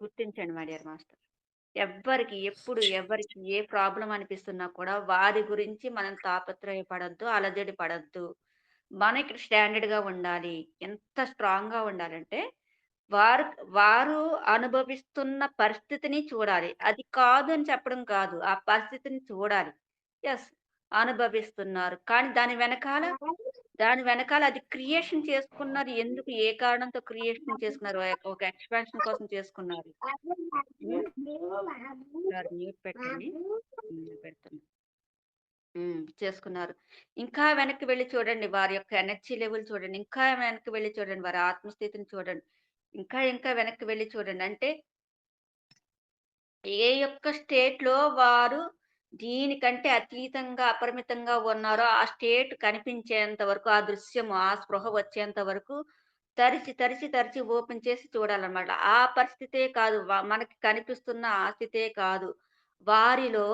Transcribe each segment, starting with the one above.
గుర్తించండి my dear master. ఎవ్వరికి, ఎప్పుడు ఎవరికి ఏ ప్రాబ్లమ్ అనిపిస్తున్నా కూడా వారి గురించి మనం తాపత్రయపడొద్దు, అలజడి పడొద్దు. మనకి స్టాండర్డ్‌గా ఉండాలి. ఎంత స్ట్రాంగ్‌గా ఉండాలంటే, వారు వారు అనుభవిస్తున్న పరిస్థితిని చూడాలి. అది కాదు అని చెప్పడం కాదు. ఆ పరిస్థితిని చూడాలి. యెస్. అనుభవిస్తున్నారు. కానీ దాని వెనకాల అది క్రియేషన్ చేసుకున్నారు. ఎందుకు? ఏ కారణంతో క్రియేషన్ చేసుకున్నారు? ఒక ఎక్స్‌పాన్షన్ కోసం చేసుకున్నారు. హ్మ్. సారీ మ్యూట్ పెట్టండి. పెడుతున్నా. చేసుకున్నారు. ఇంకా వెనక్కి వెళ్లి చూడండి. వారి యొక్క ఎనర్జీ లెవెల్ చూడండి. ఇంకా వెనక్కి వెళ్లి చూడండి. వారి ఆత్మస్థితిని చూడండి. ఇంకా వెనక్కి వెళ్లి చూడండి. అంటే ఏ యొక్క స్టేట్‌లో వారు దీనికంటే అతీతంగా, అపరిమితంగా ఉన్నారో, ఆ స్టేట్ కనిపించేంత వరకు, ఆ దృశ్యము, ఆ స్పృహ వచ్చేంత వరకు తరిచి ఓపెన్ చేసి చూడాలన్నమాట. ఆ పరిస్థితే కాదు. మనకి కనిపిస్తున్న ఆ స్థితే కాదు. వారిలో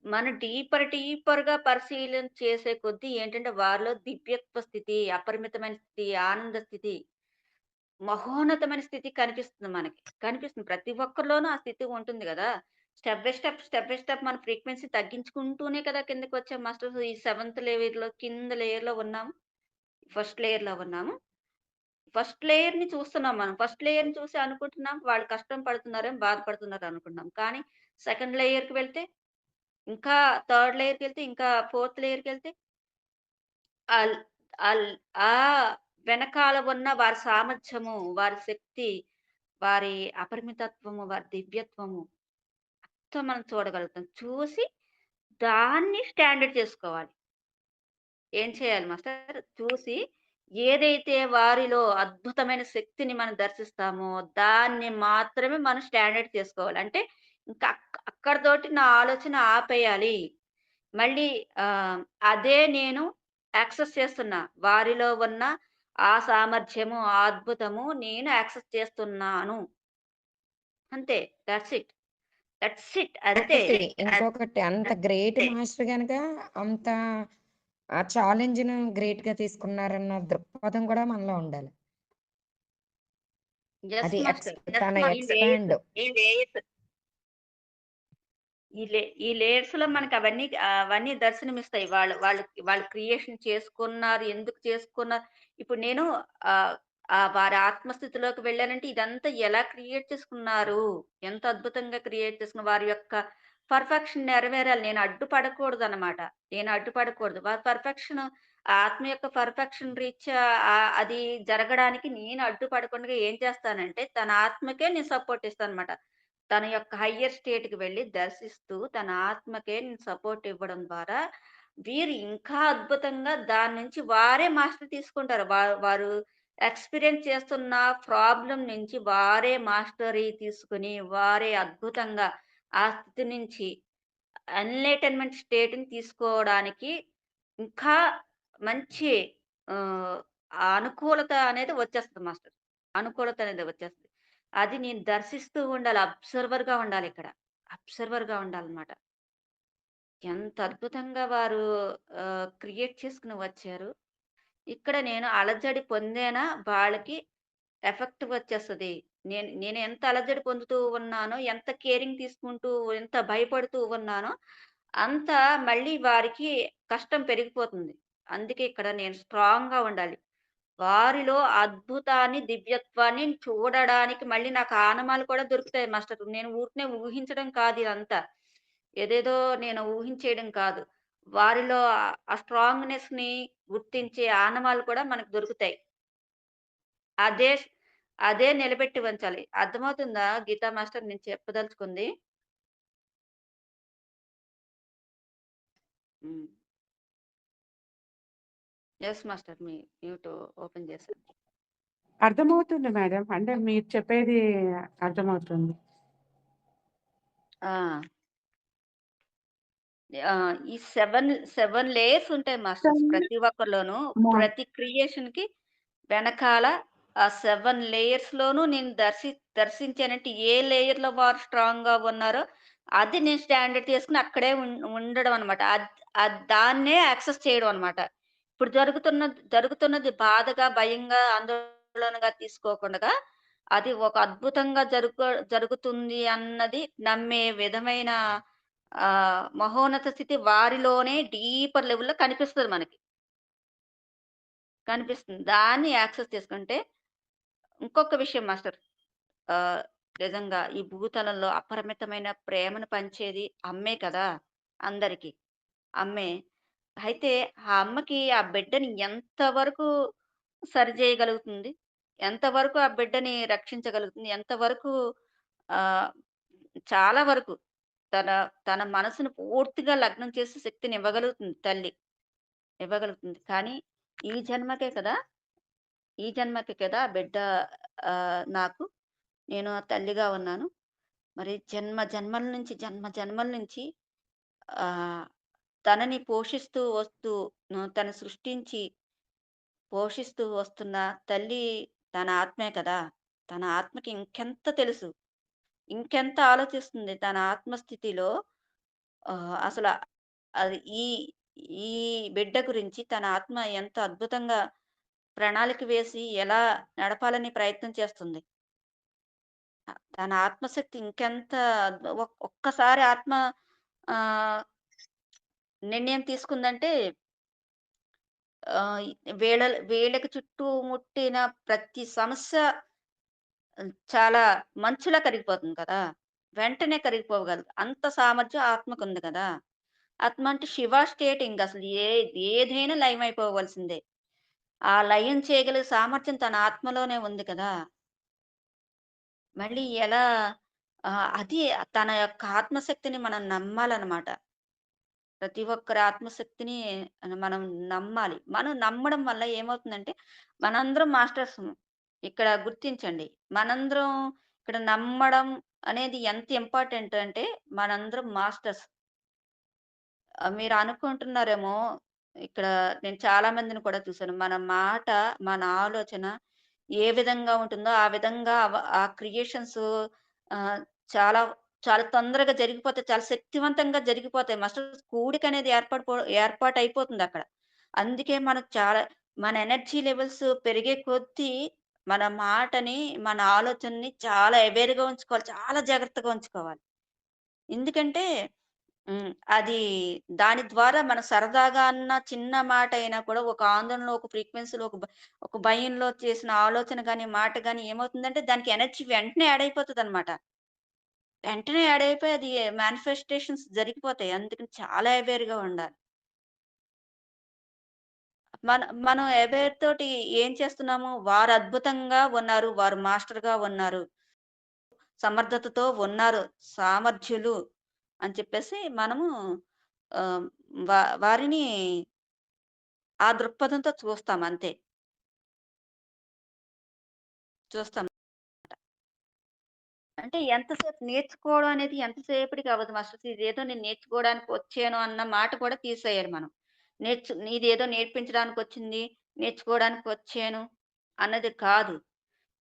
మనం డీపర్‌గా పరిశీలన చేసే కొద్దీ ఏంటంటే, వారిలో దివ్యత్వ స్థితి, అపరిమితమైన స్థితి, ఆనంద స్థితి, మహోన్నతమైన స్థితి కనిపిస్తుంది మనకి. కనిపిస్తుంది. ప్రతి ఒక్కరిలోనూ ఆ స్థితి ఉంటుంది గదా! స్టెప్ బై స్టెప్ మన ఫ్రీక్వెన్సీ తగ్గించుకుంటూనే కదా కిందకొచ్చాం మాస్టర్స్. ఈ సెవెంత్ లేయర్‌లో కింద లేయర్‌లో ఉన్నాము. ఫస్ట్ లేయర్‌లో ఉన్నాము. ఫస్ట్ లేయర్‌ని చూస్తున్నాం మనం. ఫస్ట్ లేయర్‌ని చూసి అనుకుంటున్నాం వాళ్ళు కష్టం పడుతున్నారేమో, బాధపడుతున్నారు అనుకుంటున్నాం. కానీ సెకండ్ లేయర్‌కి వెళ్తే, ఇంకా థర్డ్ లేయర్‌కెళ్తే, ఇంకా ఫోర్త్ లేయర్‌కెళ్తే ఆల్ ఆల్ ఆ వెనకాల ఉన్న వారి సామర్థ్యము, వారి శక్తి, వారి అపరిమితత్వము, వారి దివ్యత్వము మొత్తం మనం చూడగలుగుతాం. చూసి దాన్ని స్టాండర్డ్ చేసుకోవాలి. ఏం చేయాలి మాస్టర్? చూసి ఏదైతే వారిలో అద్భుతమైన శక్తిని మనం దర్శిస్తామో, దాన్ని మాత్రమే మనం స్టాండర్డ్ చేసుకోవాలి. అంటే ఇంకా అక్కడితోటి నా ఆలోచన ఆపేయాలి. మళ్ళీ ఆహ్, అదే నేను యాక్సెస్ చేస్తున్నా. వారిలో ఉన్న ఆ సామర్థ్యము, ఆ అద్భుతము నేను యాక్సెస్ చేస్తున్నాను. అంతే. Thoughts it. అంతే. ఇంకొకటి అంత గ్రేట్ మాస్టర్ గనక అంత ఆ ఛాలెంజ్‌ను గ్రేట్‌గా తీసుకున్నారన్న దృక్పథం కూడా మనలో ఉండాలి. యెస్ అది మాస్టర్. తన ఈ ఎక్స్‌పాండ్ లేయర్స్ ఈ లేయర్స్ ఈ లేయర్స్‌లో మనకి అవన్నీ దర్శనమిస్తాయి. వాళ్ళు క్రియేషన్ చేసుకున్నారు. ఎందుకు చేసుకున్నారు? ఇప్పుడు నేను ఆహ్, వారి ఆత్మస్థితిలోకి వెళ్ళానంటే ఇదంతా ఎలా క్రియేట్ చేసుకున్నారు? ఎంత అద్భుతంగా క్రియేట్ చేసుకున్న వారి యొక్క పర్ఫెక్షన్ నెరవేరాలి. నేను అడ్డుపడకూడదనమాట. నేను అడ్డుపడకూడదు. వారి పర్ఫెక్షన్ ఆత్మ యొక్క పర్ఫెక్షన్ రీత్యా అది జరగడానికి నేను అడ్డుపడకుండా ఏం చేస్తానంటే, తన ఆత్మకే నేను సపోర్ట్ ఇస్తాననమాట. తన యొక్క హయ్యర్ స్టేట్‌కి వెళ్లి దర్శిస్తూ, తన ఆత్మకే నేను సపోర్ట్ ఇవ్వడం ద్వారా, వీరు ఇంకా అద్భుతంగా దాని నుంచి వారే మాస్టరీ తీసుకుంటారు. వారు ఎక్స్‌పీరియన్స్ చేస్తున్న ప్రాబ్లమ్ నుంచి వారే మాస్టరీ తీసుకొని, వారే అద్భుతంగా ఆ స్థితి నుంచి ఎన్‌లైటన్‌మెంట్ స్టేట్‌ని తీసుకోవడానికి ఇంకా మంచి ఆహ్, అనుకూలత అనేది వచ్చేస్తది మాస్టర్. అనుకూలత అనేది వచ్చేస్తది. అది నేను దర్శిస్తూ ఉండాలి. అబ్జర్వర్‌గా ఉండాలిక్కడ. అబ్జర్వర్‌గా ఉండాలన్నమాట. ఎంత అద్భుతంగా వారు క్రియేట్ చేసుకొని వచ్చారు. ఇక్కడ నేను అలజడి పొందానా వాళ్ళకి ఎఫెక్ట్ వచ్చేస్తది. నేను ఎంత అలజడి పొందుతూ ఉన్నానో, ఎంత కేరింగ్ తీసుకుంటూ, ఎంత భయపడుతూ ఉన్నానో, అంత మళ్ళీ వారికి కష్టం పెరిగిపోతుంది. అందుకే ఇక్కడ నేను స్ట్రాంగ్‌గా ఉండాలి. వారిలో అద్భుతాన్ని, దివ్యత్వాన్ని చూడడానికి మళ్ళీ నాకు ఆనమాలు కూడా దొరుకుతాయి మాస్టర్. నేను ఊరికనే ఊహించడం కాదు ఇదంతా. ఏదేదో నేను ఊహించేయడం కాదు. వారిలో ఆ స్ట్రాంగ్‌నెస్‌ని గుర్తించే ఆనవాళ్ళు కూడా మనకు దొరుకుతాయి. అదే అదే నిలబెట్టి ఉంచాలి. అర్థమవుతుందా గీతా మాస్టర్ నేను చెప్పదలుచుకుంది? హ్మ్. Yes master. మ్యూట్ ఓపెన్ చేశాను. అర్థమవుతుంది మేడం. అంటే మీరు చెప్పేది అర్థమవుతుంది. ఆ! ఈ 7 లేయర్స్ ఉంటాయి మాస్టర్స్ ప్రతి ఒక్కరిలోనూ. మా ప్రతి క్రియేషన్‌కి వెనకాల ఆ 7 లేయర్స్‌లోనూ నేను దర్శించానంటే ఏ లేయర్‌లో వారు స్ట్రాంగ్‌గా ఉన్నారో అది నేను స్టాండర్డ్ చేసుకొని అక్కడే ఉండడం అనమాట. దాన్నే యాక్సెస్ చేయడం అనమాట. ఇప్పుడు జరుగుతున్నది బాధగా, భయంగా, ఆందోళనగా తీసుకోకుండగా అది ఒక అద్భుతంగా జరుగుతుంది అన్నది నమ్మే విధమైన మహోన్నత స్థితి వారిలోనే డీపర్ లెవెల్‌లో కనిపిస్తది మనకి. కనిపిస్తుంది. దాన్ని యాక్సెస్ చేసుకుంటే ఇంకొక విషయం మాస్టర్. ఆహ్, నిజంగా ఈ భూతలంలో అపరిమితమైన ప్రేమను పంచేది అమ్మే కదా! అందరికి. అమ్మే. అయితే ఆ అమ్మకి ఆ బిడ్డని ఎంత వరకు సరిజేయగలుగుతుంది? ఎంతవరకు ఆ బిడ్డని రక్షించగలుగుతుంది? ఎంతవరకు ఆహ్, చాలా వరకు తన తన మనసును పూర్తిగా లగ్నం చేసే శక్తిని ఇవ్వగలుగుతుంది తల్లి. ఇవ్వగలుగుతుంది. కానీ ఈ జన్మకే కదా! ఈ జన్మకే కదా ఆ బిడ్డ నాకు నేను తల్లిగా ఉన్నాను. మరి జన్మ జన్మల నుంచి ఆహ్, తనని పోషిస్తూ వస్తూ తను సృష్టించి పోషిస్తూ వస్తున్న తల్లి తన ఆత్మే కదా! తన ఆత్మకి ఇంకెంత తెలుసు. ఇంకెంత ఆలోచిస్తుంది తన ఆత్మస్థితిలో అసల అది ఈ ఈ బిడ్డ గురించి తన ఆత్మ ఎంత అద్భుతంగా ప్రణాళిక వేసి ఎలా నడపాలని ప్రయత్నం చేస్తుంది. తన ఆత్మశక్తి ఇంకెంత ఒక్కసారి ఆత్మ ఆహ్, నిర్ణయం తీసుకుందంటే ఆహ్, వీళ్ళకి చుట్టుముట్టిన ప్రతి సమస్య చాలా మంచులా కరిగిపోతుంది కదా! వెంటనే కరిగిపోగలదు. అంత సామర్థ్యం ఆత్మకుంది కదా! ఆత్మ అంటే శివ స్టేట్ ఇంగసలు ఏదైనా లయమైపోవలసిందే. ఆ లయం చేయగలిగే సామర్థ్యం తన ఆత్మలోనే ఉంది కదా! మళ్ళీ ఎలా అది తన యొక్క ఆత్మశక్తిని మనం నమ్మాలనమాట. ప్రతి ఒక్కరి ఆత్మశక్తిని మనం నమ్మాలి. మనం నమ్మడం వల్ల ఏమవుతుందంటే, మనందరం మాస్టర్స్. ఇక్కడ గుర్తించండి. మనందరం ఇక్కడ నమ్మడం అనేది ఎంత ఇంపార్టెంట్ అంటే, మనందరం మాస్టర్స్. మీరు అనుకుంటున్నారేమో, ఇక్కడ నేను చాలా మందిని కూడా చూసాను. మన మాట, మన ఆలోచన ఏ విధంగా ఉంటుందో, ఆ విధంగా ఆ క్రియేషన్స్ ఆహ్, చాలా, చాలా తొందరగా జరిగిపోతాయి. చాలా శక్తివంతంగా జరిగిపోతాయి. కూడికనేది ఏర్పాటయిపోతుందక్కడ. అందుకే మనకు చాలా మన ఎనర్జీ లెవెల్స్ పెరిగే కొద్దీ, మన మాటని, మన ఆలోచనని చాలా అవేర్‌గా ఉంచుకోవాలి. చాలా జాగ్రత్తగా ఉంచుకోవాలి. ఎందుకంటే అది దాని ద్వారా మన సరదాగా అన్న చిన్న మాటయినా కూడా ఒక ఆందోళనలో, ఒక ఫ్రీక్వెన్సీలో, ఒక భయంలో చేసిన ఆలోచన గాని, మాట గాని ఏమవుతుందంటే దానికి ఎనర్జీ వెంటనే యాడ్ అయిపోతదనమాట. వెంటనే యాడ్ అయిపోయి అది మానిఫెస్టేషన్స్ జరిగిపోతాయి. అందుకని చాలా అవేర్‌గా ఉండాలి. మనం అవేర్ తోటి ఏం చేస్తున్నాము? వారు అద్భుతంగా ఉన్నారు. వారు మాస్టర్‌గా ఉన్నారు. సమర్థతతో ఉన్నారు. సామర్థ్యులు అని చెప్పేసి మనము ఆహ్, వారిని ఆ దృక్పథంతో చూస్తాం అంతే. చూస్తాం. అంటే ఎంతసేపు నేర్చుకోవడం అనేది ఎంతసేపటికి అవ్వదు మాస్టర్స్. ఇదేదో నేను నేర్చుకోవడానికి వచ్చాను అన్న మాట కూడా తీసేయాలి మనం. ఇదేదో నేర్పించడానికొచ్చింది, నేర్చుకోవడానికి వచ్చాను అన్నది కాదు.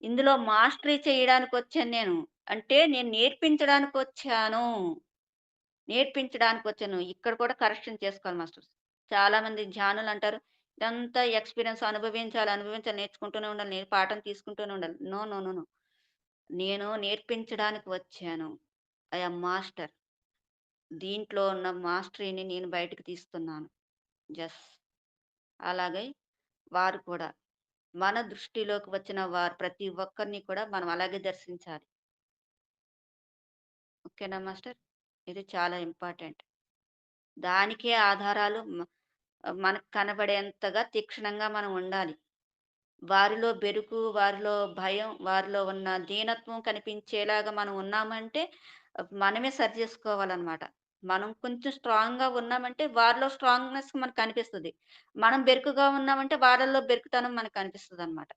ఇందులో మాస్టరీ చేయడానికొచ్చాను నేను. అంటే నేను నేర్పించడానికొచ్చాను. నేర్పించడానికొచ్చాను. ఇక్కడ కూడా కరెక్షన్ చేసుకోవాలి మాస్టర్స్. చాలామంది ధ్యానులంటారు, ఇదంతా ఎక్స్‌పీరియన్స్ అనుభవించాలి, నేర్చుకుంటూనే ఉండాలి. నేను పాఠం తీసుకుంటూనే ఉండాలి. No, no, no, no. నేను నేర్పించడానికి వచ్చాను. I am master. దీంట్లో ఉన్న మాస్టరీని నేను బయటకి తీస్తున్నాను. యెస్. అలాగే వారు కూడా. మన దృష్టిలోకి వచ్చిన వారు ప్రతి ఒక్కరిని కూడా మనం అలాగే దర్శించాలి. ఓకేనా మాస్టర్? ఇది చాలా ఇంపార్టెంట్. దానికే ఆధారాలు మనకు కనబడేంతగా తీక్షణంగా మనం ఉండాలి. వారిలో బెరుకు, వారిలో భయం, వారిలో ఉన్న దీనత్వం కనిపించేలాగా మనం ఉన్నామంటే మనమే సరి చేసుకోవాలనమాట. మనం కొంచెం స్ట్రాంగ్‌గా ఉన్నామంటే వారిలో స్ట్రాంగ్‌నెస్ మనకు కనిపిస్తది. మనం బెరుకుగా ఉన్నామంటే వాళ్ళలో బెరుకుతనం మనకు కనిపిస్తదనమాట.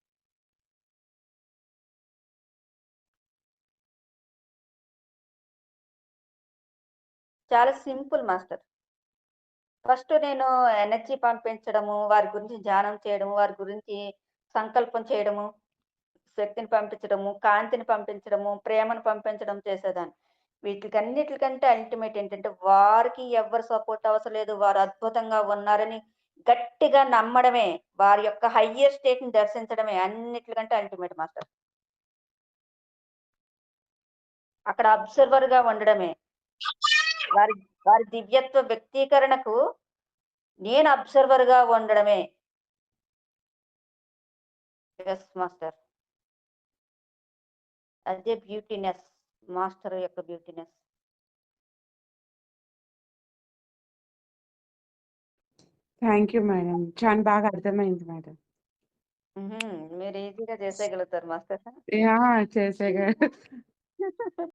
చాలా సింపుల్ మాస్టర్. ఫస్ట్ నేను ఎనర్జీ పంపించడము, వారి గురించి ధ్యానం చేయడము, వారి గురించి సంకల్పం చేయడము, శక్తిని పంపించడము, కాంతిని పంపించడము, ప్రేమను పంపించడం చేసేదాన్ని. వీటికన్నిట్లికంటే అల్టిమేట్ ఏంటంటే, వారికి ఎవ్వరి సపోర్ట్ అవసరం లేదు. వారు అద్భుతంగా ఉన్నారని గట్టిగా నమ్మడమే. వారి యొక్క హయ్యర్ స్టేట్‌ని దర్శించడమే అన్నిట్లికంటే అల్టిమేట్ మాస్టర్. అక్కడ అబ్జర్వర్‌గా ఉండడమే. వారి వారి దివ్యత్వ వ్యక్తీకరణకు నేను అబ్జర్వర్‌గా ఉండడమే. Yes master. అదే బ్యూటీనెస్. మాస్టర్ యొక్క బ్యూటీనెస్. Thank you madam. చాలా బాగా అర్థమైంది మేడం. మీరు ఈజీగా చేసేయగలుగుతారు మాస్టర్. యాహ్! చేసేగా